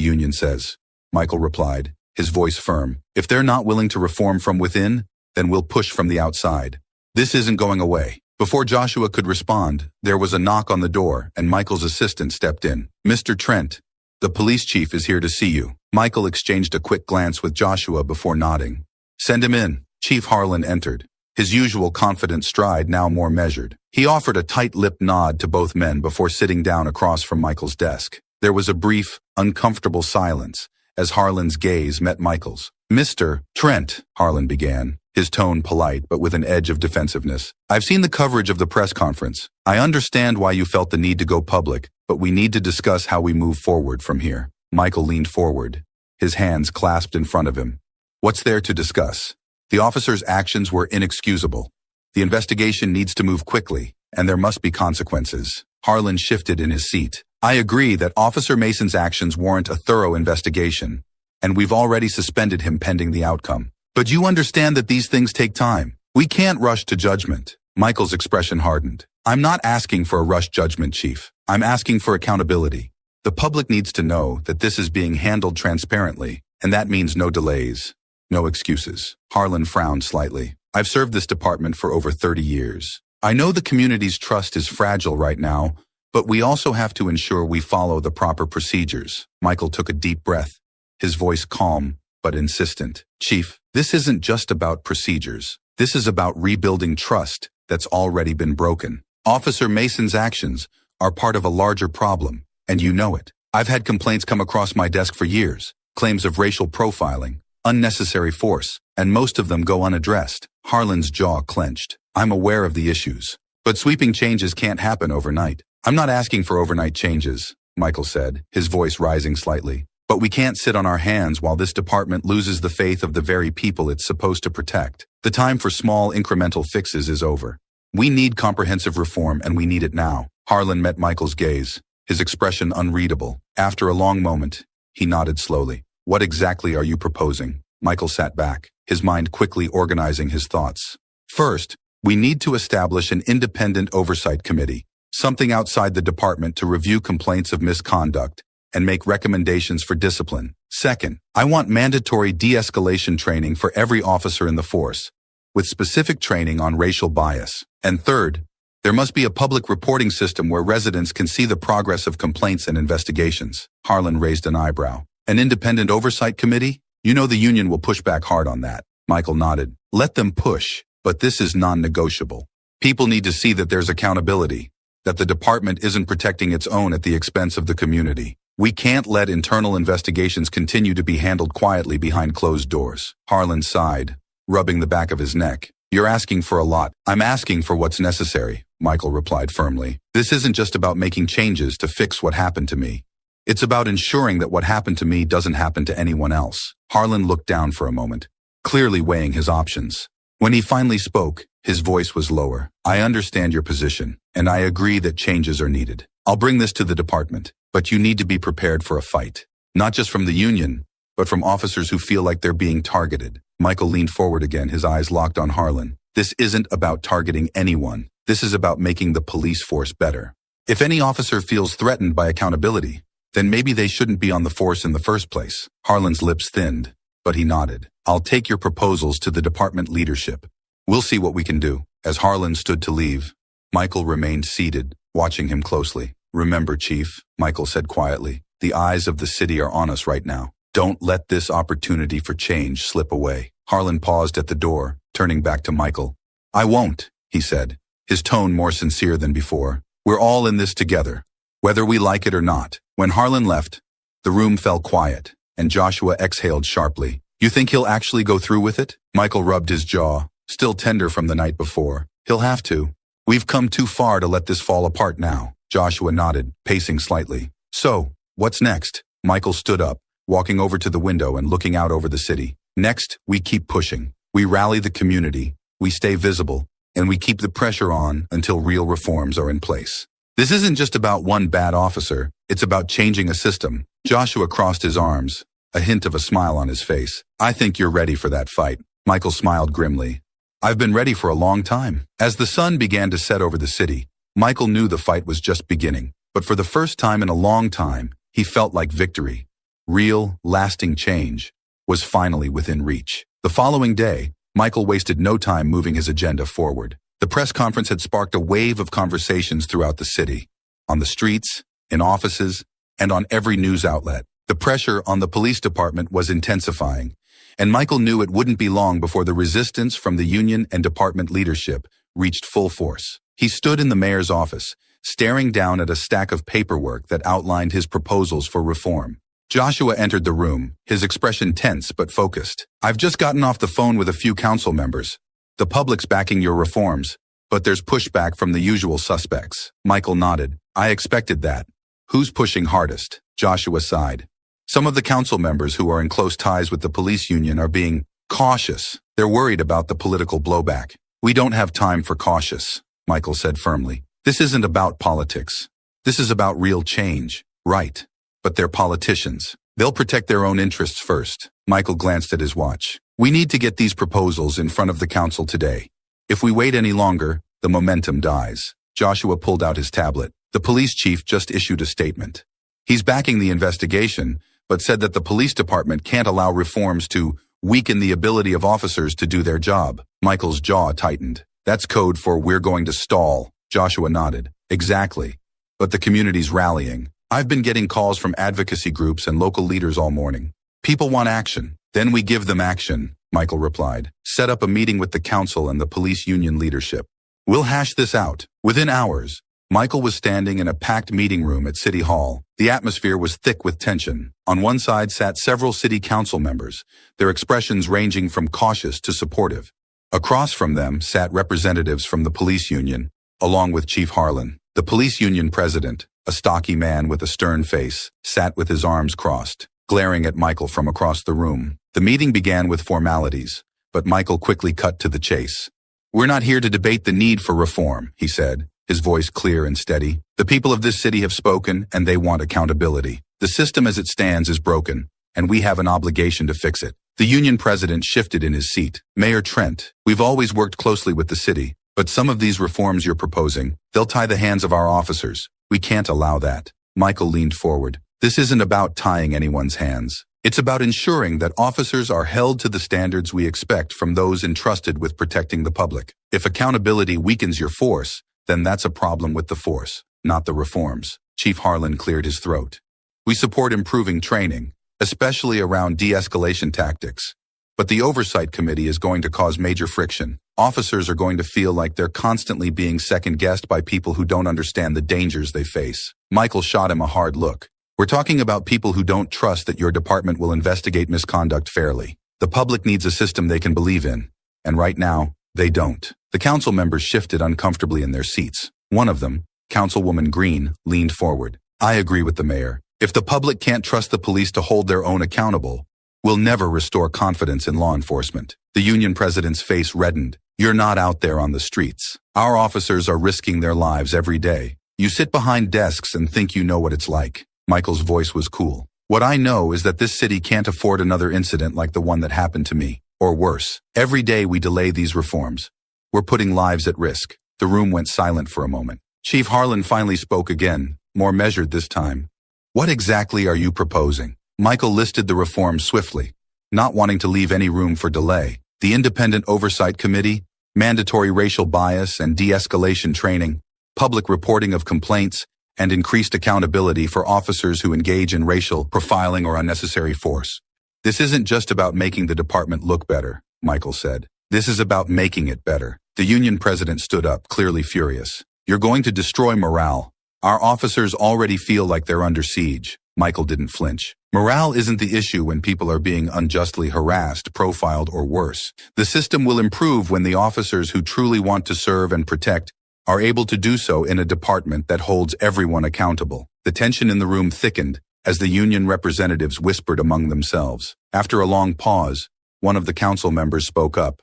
union says, Michael replied, his voice firm. If they're not willing to reform from within, then we'll push from the outside. This isn't going away. Before Joshua could respond, there was a knock on the door, and Michael's assistant stepped in. Mr. Trent, the police chief is here to see you. Michael exchanged a quick glance with Joshua before nodding. Send him in. Chief Harlan entered, his usual confident stride now more measured. He offered a tight-lipped nod to both men before sitting down across from Michael's desk. There was a brief, uncomfortable silence as Harlan's gaze met Michael's. Mr. Trent, Harlan began, his tone polite but with an edge of defensiveness. I've seen the coverage of the press conference. I understand why you felt the need to go public, but we need to discuss how we move forward from here. Michael leaned forward, his hands clasped in front of him. What's there to discuss? The officer's actions were inexcusable. The investigation needs to move quickly, and there must be consequences. Harlan shifted in his seat. I agree that Officer Mason's actions warrant a thorough investigation, and we've already suspended him pending the outcome. But you understand that these things take time. We can't rush to judgment. Michael's expression hardened. I'm not asking for a rushed judgment, Chief. I'm asking for accountability. The public needs to know that this is being handled transparently, and that means no delays, no excuses. Harlan frowned slightly. I've served this department for over 30 years. I know the community's trust is fragile right now, but we also have to ensure we follow the proper procedures. Michael took a deep breath, his voice calm but insistent. Chief, this isn't just about procedures. This is about rebuilding trust that's already been broken. Officer Mason's actions are part of a larger problem, and you know it. I've had complaints come across my desk for years, claims of racial profiling, unnecessary force, and most of them go unaddressed. Harlan's jaw clenched. I'm aware of the issues, but sweeping changes can't happen overnight. I'm not asking for overnight changes, Michael said, his voice rising slightly. But we can't sit on our hands while this department loses the faith of the very people it's supposed to protect. The time for small incremental fixes is over. We need comprehensive reform, and we need it now. Harlan met Michael's gaze, his expression unreadable. After a long moment, he nodded slowly. What exactly are you proposing? Michael sat back, his mind quickly organizing his thoughts. First, we need to establish an independent oversight committee, something outside the department to review complaints of misconduct and make recommendations for discipline. Second, I want mandatory de-escalation training for every officer in the force, with specific training on racial bias. And third, There must be a public reporting system where residents can see the progress of complaints and investigations. Harlan raised an eyebrow. An independent oversight committee? You know the union will push back hard on that. Michael nodded. Let them push, but this is non-negotiable. People need to see that there's accountability, that the department isn't protecting its own at the expense of the community. We can't let internal investigations continue to be handled quietly behind closed doors. Harlan sighed, rubbing the back of his neck. You're asking for a lot. I'm asking for what's necessary, Michael replied firmly. This isn't just about making changes to fix what happened to me. It's about ensuring that what happened to me doesn't happen to anyone else. Harlan looked down for a moment, clearly weighing his options. When he finally spoke, his voice was lower. I understand your position, and I agree that changes are needed. I'll bring this to the department, but you need to be prepared for a fight. Not just from the union, but from officers who feel like they're being targeted. Michael leaned forward again, his eyes locked on Harlan. This isn't about targeting anyone. This is about making the police force better. If any officer feels threatened by accountability, then maybe they shouldn't be on the force in the first place. Harlan's lips thinned, but he nodded. I'll take your proposals to the department leadership. We'll see what we can do. As Harlan stood to leave, Michael remained seated, watching him closely. Remember, Chief, Michael said quietly, the eyes of the city are on us right now. Don't let this opportunity for change slip away. Harlan paused at the door, turning back to Michael. I won't, he said, his tone more sincere than before. We're all in this together, whether we like it or not. When Harlan left, the room fell quiet, and Joshua exhaled sharply. You think he'll actually go through with it? Michael rubbed his jaw, still tender from the night before. He'll have to. We've come too far to let this fall apart now. Joshua nodded, pacing slightly. So, what's next? Michael stood up, walking over to the window and looking out over the city. Next, we keep pushing. We rally the community, we stay visible, and we keep the pressure on until real reforms are in place. This isn't just about one bad officer, it's about changing a system. Joshua crossed his arms, a hint of a smile on his face. I think you're ready for that fight. Michael smiled grimly. I've been ready for a long time. As the sun began to set over the city, Michael knew the fight was just beginning. But for the first time in a long time, he felt like victory. Real, lasting change was finally within reach. The following day, Michael wasted no time moving his agenda forward. The press conference had sparked a wave of conversations throughout the city, on the streets, in offices, and on every news outlet. The pressure on the police department was intensifying, and Michael knew it wouldn't be long before the resistance from the union and department leadership reached full force. He stood in the mayor's office, staring down at a stack of paperwork that outlined his proposals for reform. Joshua entered the room, his expression tense but focused. I've just gotten off the phone with a few council members. The public's backing your reforms, but there's pushback from the usual suspects. Michael nodded. I expected that. Who's pushing hardest? Joshua sighed. Some of the council members who are in close ties with the police union are being cautious. They're worried about the political blowback. We don't have time for cautious, Michael said firmly. This isn't about politics. This is about real change. Right. But they're politicians. They'll protect their own interests first. Michael glanced at his watch. We need to get these proposals in front of the council today. If we wait any longer, the momentum dies. Joshua pulled out his tablet. The police chief just issued a statement. He's backing the investigation, but said that the police department can't allow reforms to weaken the ability of officers to do their job. Michael's jaw tightened. That's code for we're going to stall. Joshua nodded. Exactly. But the community's rallying. I've been getting calls from advocacy groups and local leaders all morning. People want action. Then we give them action, Michael replied. Set up a meeting with the council and the police union leadership. We'll hash this out. Within hours, Michael was standing in a packed meeting room at City Hall. The atmosphere was thick with tension. On one side sat several city council members, their expressions ranging from cautious to supportive. Across from them sat representatives from the police union, along with Chief Harlan. The police union president, a stocky man with a stern face, sat with his arms crossed, glaring at Michael from across the room. The meeting began with formalities, but Michael quickly cut to the chase. We're not here to debate the need for reform, he said, his voice clear and steady. The people of this city have spoken, and they want accountability. The system as it stands is broken, and we have an obligation to fix it. The union president shifted in his seat. Mayor Trent, we've always worked closely with the city, but some of these reforms you're proposing, they'll tie the hands of our officers. We can't allow that. Michael leaned forward. This isn't about tying anyone's hands. It's about ensuring that officers are held to the standards we expect from those entrusted with protecting the public. If accountability weakens your force, then that's a problem with the force, not the reforms. Chief Harlan cleared his throat. We support improving training, especially around de-escalation tactics. But the Oversight Committee is going to cause major friction. Officers are going to feel like they're constantly being second-guessed by people who don't understand the dangers they face. Michael shot him a hard look. We're talking about people who don't trust that your department will investigate misconduct fairly. The public needs a system they can believe in. And right now, they don't. The council members shifted uncomfortably in their seats. One of them, Councilwoman Green, leaned forward. I agree with the mayor. If the public can't trust the police to hold their own accountable, we'll never restore confidence in law enforcement. The union president's face reddened. You're not out there on the streets. Our officers are risking their lives every day. You sit behind desks and think you know what it's like. Michael's voice was cool. What I know is that this city can't afford another incident like the one that happened to me, or worse. Every day we delay these reforms. We're putting lives at risk. The room went silent for a moment. Chief Harlan finally spoke again, more measured this time. What exactly are you proposing? Michael listed the reforms swiftly, not wanting to leave any room for delay. The Independent Oversight Committee, mandatory racial bias and de-escalation training, public reporting of complaints, and increased accountability for officers who engage in racial profiling or unnecessary force. This isn't just about making the department look better, Michael said. This is about making it better. The union president stood up, clearly furious. You're going to destroy morale. Our officers already feel like they're under siege. Michael didn't flinch. Morale isn't the issue when people are being unjustly harassed, profiled, or worse. The system will improve when the officers who truly want to serve and protect are able to do so in a department that holds everyone accountable. The tension in the room thickened as the union representatives whispered among themselves. After a long pause, one of the council members spoke up.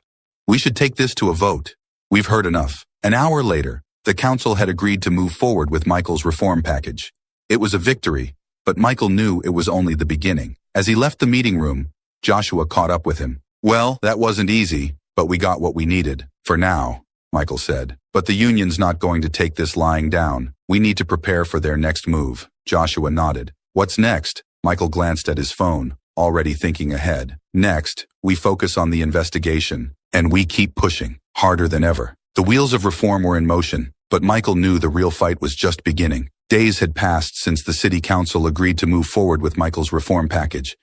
We should take this to a vote. We've heard enough. An hour later, the council had agreed to move forward with Michael's reform package. It was a victory, but Michael knew it was only the beginning. As he left the meeting room, Joshua caught up with him. Well, that wasn't easy, but we got what we needed. For now, Michael said. But the union's not going to take this lying down. We need to prepare for their next move. Joshua nodded. What's next? Michael glanced at his phone, already thinking ahead. Next, we focus on the investigation, and we keep pushing, harder than ever. The wheels of reform were in motion, but Michael knew the real fight was just beginning. Days had passed since the city council agreed to move forward with Michael's reform package,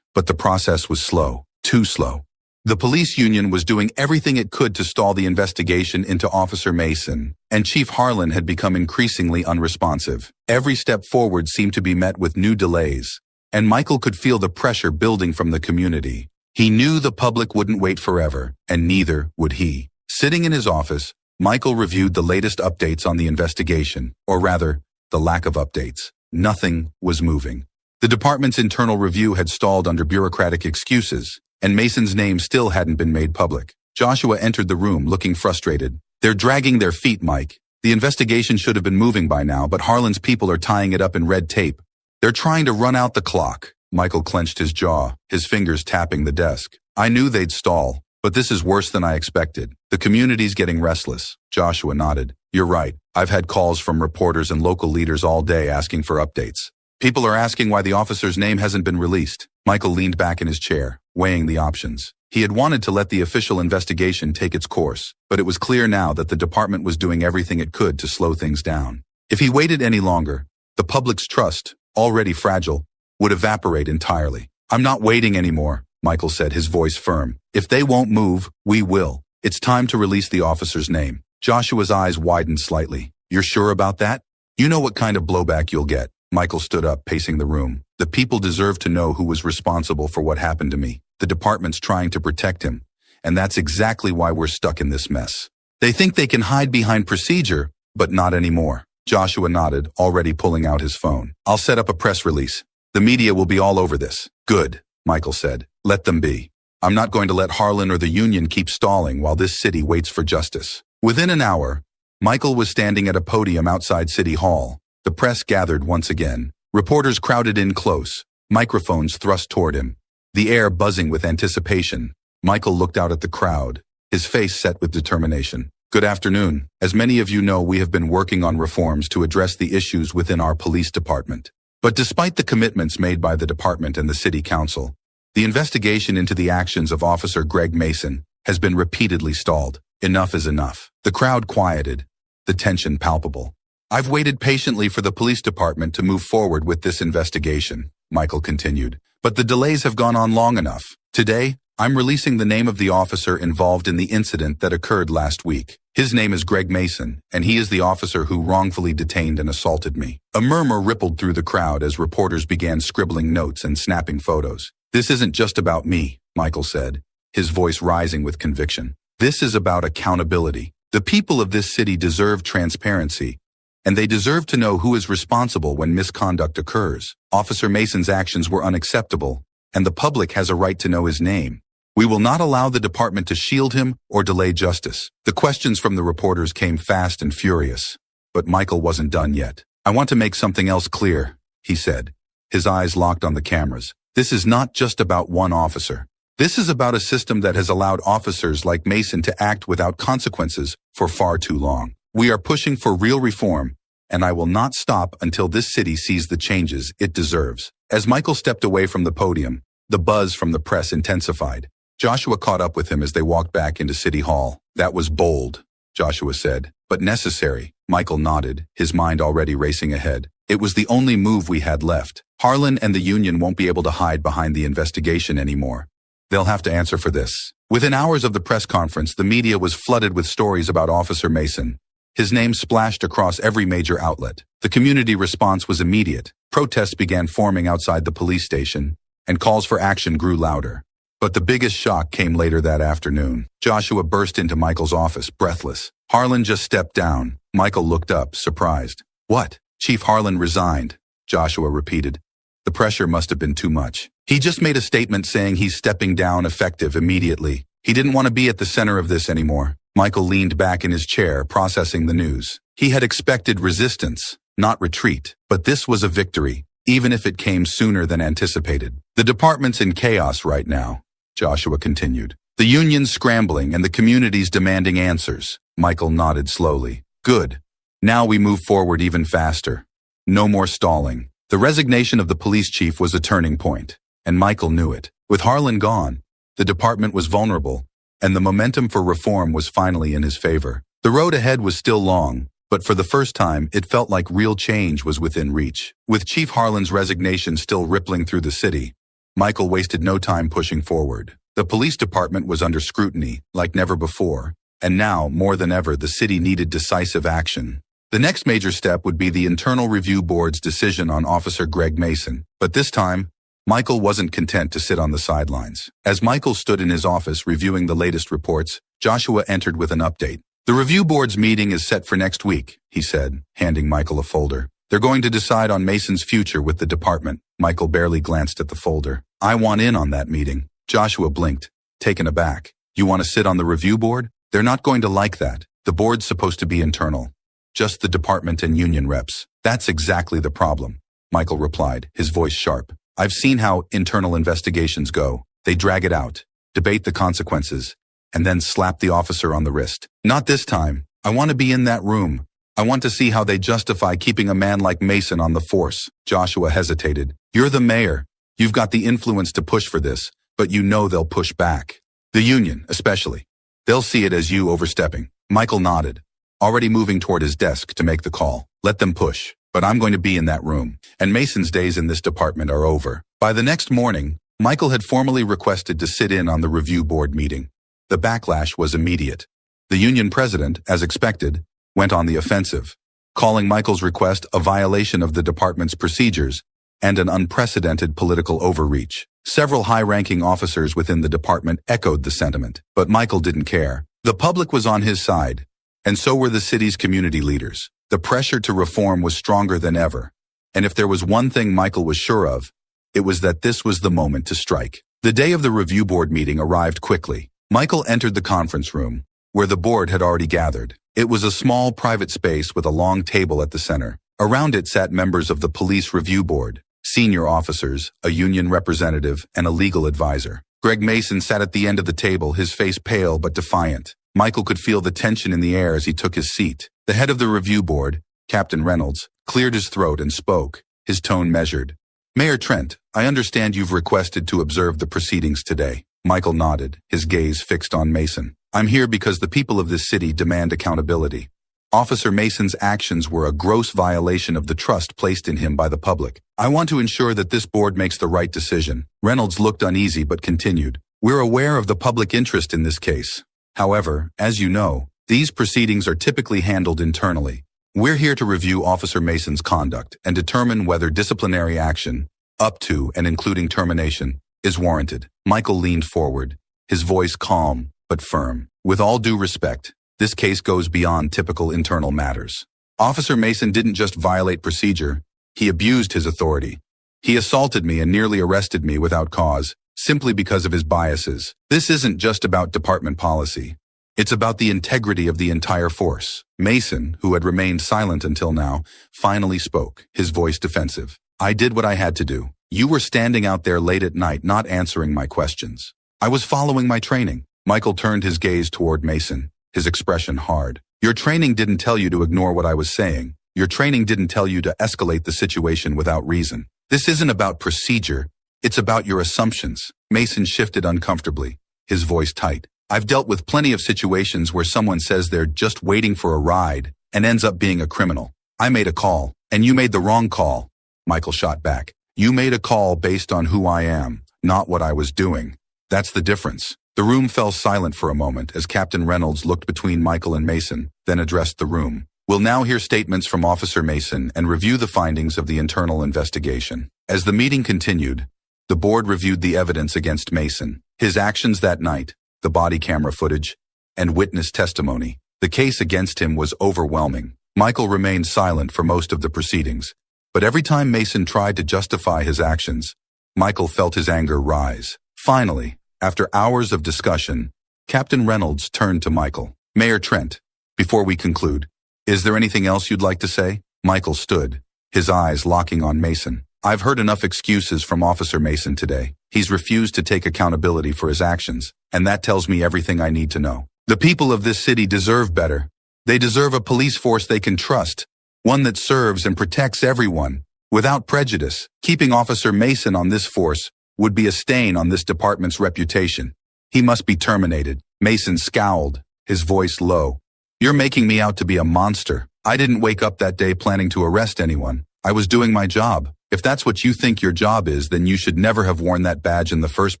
but the process was slow, too slow. The police union was doing everything it could to stall the investigation into Officer Mason, and Chief Harlan had become increasingly unresponsive. Every step forward seemed to be met with new delays, and Michael could feel the pressure building from the community. He knew the public wouldn't wait forever, and neither would he. Sitting in his office, Michael reviewed the latest updates on the investigation, or rather, the lack of updates. Nothing was moving. The department's internal review had stalled under bureaucratic excuses, and Mason's name still hadn't been made public. Joshua entered the room looking frustrated. They're dragging their feet, Mike. The investigation should have been moving by now, but Harlan's people are tying it up in red tape. They're trying to run out the clock. Michael clenched his jaw, his fingers tapping the desk. I knew they'd stall, but this is worse than I expected. The community's getting restless. Joshua nodded. You're right. I've had calls from reporters and local leaders all day asking for updates. People are asking why the officer's name hasn't been released. Michael leaned back in his chair, weighing the options. He had wanted to let the official investigation take its course, but it was clear now that the department was doing everything it could to slow things down. If he waited any longer, the public's trust, already fragile, would evaporate entirely. I'm not waiting anymore, Michael said, his voice firm. If they won't move, we will. It's time to release the officer's name. Joshua's eyes widened slightly. You're sure about that? You know what kind of blowback you'll get. Michael stood up, pacing the room. The people deserve to know who was responsible for what happened to me. The department's trying to protect him, and that's exactly why we're stuck in this mess. They think they can hide behind procedure, but not anymore. Joshua nodded, already pulling out his phone. I'll set up a press release. The media will be all over this. Good, Michael said. Let them be. I'm not going to let Harlan or the union keep stalling while this city waits for justice. Within an hour, Michael was standing at a podium outside City Hall. The press gathered once again. Reporters crowded in close, microphones thrust toward him, the air buzzing with anticipation. Michael looked out at the crowd, his face set with determination. Good afternoon. As many of you know, we have been working on reforms to address the issues within our police department. But despite the commitments made by the department and the city council, the investigation into the actions of Officer Greg Mason has been repeatedly stalled. Enough is enough. The crowd quieted, the tension palpable. I've waited patiently for the police department to move forward with this investigation, Michael continued. But the delays have gone on long enough. Today, I'm releasing the name of the officer involved in the incident that occurred last week. His name is Greg Mason, and he is the officer who wrongfully detained and assaulted me. A murmur rippled through the crowd as reporters began scribbling notes and snapping photos. This isn't just about me, Michael said, his voice rising with conviction. This is about accountability. The people of this city deserve transparency, and they deserve to know who is responsible when misconduct occurs. Officer Mason's actions were unacceptable, and the public has a right to know his name. We will not allow the department to shield him or delay justice. The questions from the reporters came fast and furious, but Michael wasn't done yet. I want to make something else clear, he said, his eyes locked on the cameras. This is not just about one officer. This is about a system that has allowed officers like Mason to act without consequences for far too long. We are pushing for real reform, and I will not stop until this city sees the changes it deserves. As Michael stepped away from the podium, the buzz from the press intensified. Joshua caught up with him as they walked back into City Hall. That was bold, Joshua said, but necessary. Michael nodded, his mind already racing ahead. It was the only move we had left. Harlan and the union won't be able to hide behind the investigation anymore. They'll have to answer for this. Within hours of the press conference, the media was flooded with stories about Officer Mason. His name splashed across every major outlet. The community response was immediate. Protests began forming outside the police station, and calls for action grew louder. But the biggest shock came later that afternoon. Joshua burst into Michael's office, breathless. Harlan just stepped down. Michael looked up, surprised. What? Chief Harlan resigned, Joshua repeated. The pressure must have been too much. He just made a statement saying he's stepping down effective immediately. He didn't want to be at the center of this anymore. Michael leaned back in his chair, processing the news. He had expected resistance, not retreat. But this was a victory, even if it came sooner than anticipated. The department's in chaos right now, Joshua continued. The union's scrambling and the community's demanding answers. Michael nodded slowly. Good. Now we move forward even faster. No more stalling. The resignation of the police chief was a turning point, and Michael knew it. With Harlan gone, the department was vulnerable, and the momentum for reform was finally in his favor. The road ahead was still long, but for the first time, it felt like real change was within reach. With Chief Harlan's resignation still rippling through the city, Michael wasted no time pushing forward. The police department was under scrutiny, like never before, and now, more than ever, the city needed decisive action. The next major step would be the Internal Review Board's decision on Officer Greg Mason. But this time, Michael wasn't content to sit on the sidelines. As Michael stood in his office reviewing the latest reports, Joshua entered with an update. The Review Board's meeting is set for next week, he said, handing Michael a folder. They're going to decide on Mason's future with the department. Michael barely glanced at the folder. I want in on that meeting. Joshua blinked, taken aback. You want to sit on the Review Board? They're not going to like that. The board's supposed to be internal. Just the department and union reps. That's exactly the problem, Michael replied, his voice sharp. I've seen how internal investigations go. They drag it out, debate the consequences, and then slap the officer on the wrist. Not this time. I want to be in that room. I want to see how they justify keeping a man like Mason on the force. Joshua hesitated. You're the mayor. You've got the influence to push for this, but you know they'll push back. The union, especially. They'll see it as you overstepping. Michael nodded, already moving toward his desk to make the call. Let them push, but I'm going to be in that room, and Mason's days in this department are over. By the next morning, Michael had formally requested to sit in on the review board meeting. The backlash was immediate. The union president, as expected, went on the offensive, calling Michael's request a violation of the department's procedures and an unprecedented political overreach. Several high-ranking officers within the department echoed the sentiment, but Michael didn't care. The public was on his side, and so were the city's community leaders. The pressure to reform was stronger than ever, and if there was one thing Michael was sure of, it was that this was the moment to strike. The day of the review board meeting arrived quickly. Michael entered the conference room, where the board had already gathered. It was a small private space with a long table at the center. Around it sat members of the police review board, senior officers, a union representative, and a legal advisor. Greg Mason sat at the end of the table, his face pale but defiant. Michael could feel the tension in the air as he took his seat. The head of the review board, Captain Reynolds, cleared his throat and spoke, his tone measured. Mayor Trent, I understand you've requested to observe the proceedings today. Michael nodded, his gaze fixed on Mason. I'm here because the people of this city demand accountability. Officer Mason's actions were a gross violation of the trust placed in him by the public. I want to ensure that this board makes the right decision. Reynolds looked uneasy but continued. We're aware of the public interest in this case. However, as you know, these proceedings are typically handled internally. We're here to review Officer Mason's conduct and determine whether disciplinary action, up to and including termination, is warranted. Michael leaned forward, his voice calm but firm. With all due respect, this case goes beyond typical internal matters. Officer Mason didn't just violate procedure, he abused his authority. He assaulted me and nearly arrested me without cause, simply because of his biases. This isn't just about department policy. It's about the integrity of the entire force. Mason, who had remained silent until now, finally spoke, his voice defensive. I did what I had to do. You were standing out there late at night not answering my questions. I was following my training. Michael turned his gaze toward Mason, his expression hard. Your training didn't tell you to ignore what I was saying. Your training didn't tell you to escalate the situation without reason. This isn't about procedure. It's about your assumptions. Mason shifted uncomfortably, his voice tight. I've dealt with plenty of situations where someone says they're just waiting for a ride and ends up being a criminal. I made a call, and you made the wrong call. Michael shot back. You made a call based on who I am, not what I was doing. That's the difference. The room fell silent for a moment as Captain Reynolds looked between Michael and Mason, then addressed the room. We'll now hear statements from Officer Mason and review the findings of the internal investigation. As the meeting continued, the board reviewed the evidence against Mason, his actions that night, the body camera footage, and witness testimony. The case against him was overwhelming. Michael remained silent for most of the proceedings, but every time Mason tried to justify his actions, Michael felt his anger rise. Finally, after hours of discussion, Captain Reynolds turned to Michael. Mayor Trent, before we conclude, is there anything else you'd like to say? Michael stood, his eyes locking on Mason. I've heard enough excuses from Officer Mason today. He's refused to take accountability for his actions, and that tells me everything I need to know. The people of this city deserve better. They deserve a police force they can trust, one that serves and protects everyone, without prejudice. Keeping Officer Mason on this force would be a stain on this department's reputation. He must be terminated. Mason scowled, his voice low. You're making me out to be a monster. I didn't wake up that day planning to arrest anyone. I was doing my job. If that's what you think your job is, then you should never have worn that badge in the first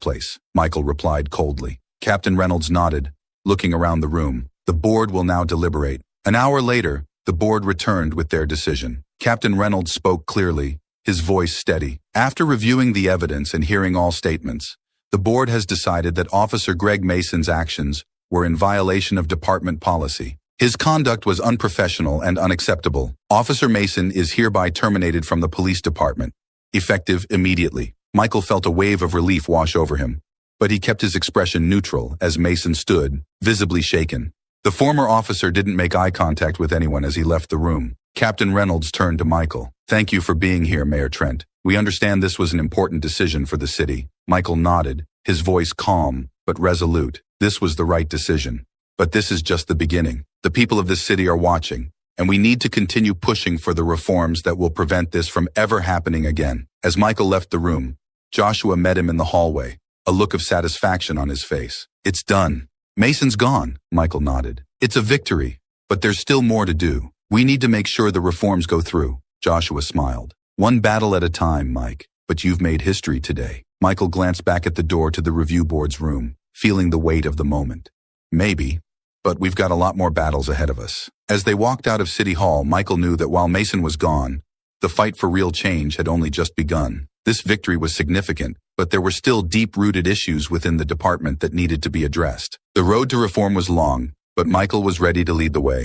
place, Michael replied coldly. Captain Reynolds nodded, looking around the room. The board will now deliberate. An hour later, the board returned with their decision. Captain Reynolds spoke clearly, his voice steady. After reviewing the evidence and hearing all statements, the board has decided that Officer Greg Mason's actions were in violation of department policy. His conduct was unprofessional and unacceptable. Officer Mason is hereby terminated from the police department, effective immediately. Michael felt a wave of relief wash over him, but he kept his expression neutral as Mason stood, visibly shaken. The former officer didn't make eye contact with anyone as he left the room. Captain Reynolds turned to Michael. Thank you for being here, Mayor Trent. We understand this was an important decision for the city. Michael nodded, his voice calm but resolute. This was the right decision. But this is just the beginning. The people of this city are watching, and we need to continue pushing for the reforms that will prevent this from ever happening again. As Michael left the room, Joshua met him in the hallway, a look of satisfaction on his face. It's done. Mason's gone, Michael nodded. It's a victory, but there's still more to do. We need to make sure the reforms go through. Joshua smiled. One battle at a time, Mike, but you've made history today. Michael glanced back at the door to the review board's room, feeling the weight of the moment. Maybe, but we've got a lot more battles ahead of us. As they walked out of City Hall, Michael knew that while Mason was gone, the fight for real change had only just begun. This victory was significant, but there were still deep-rooted issues within the department that needed to be addressed. The road to reform was long, but Michael was ready to lead the way.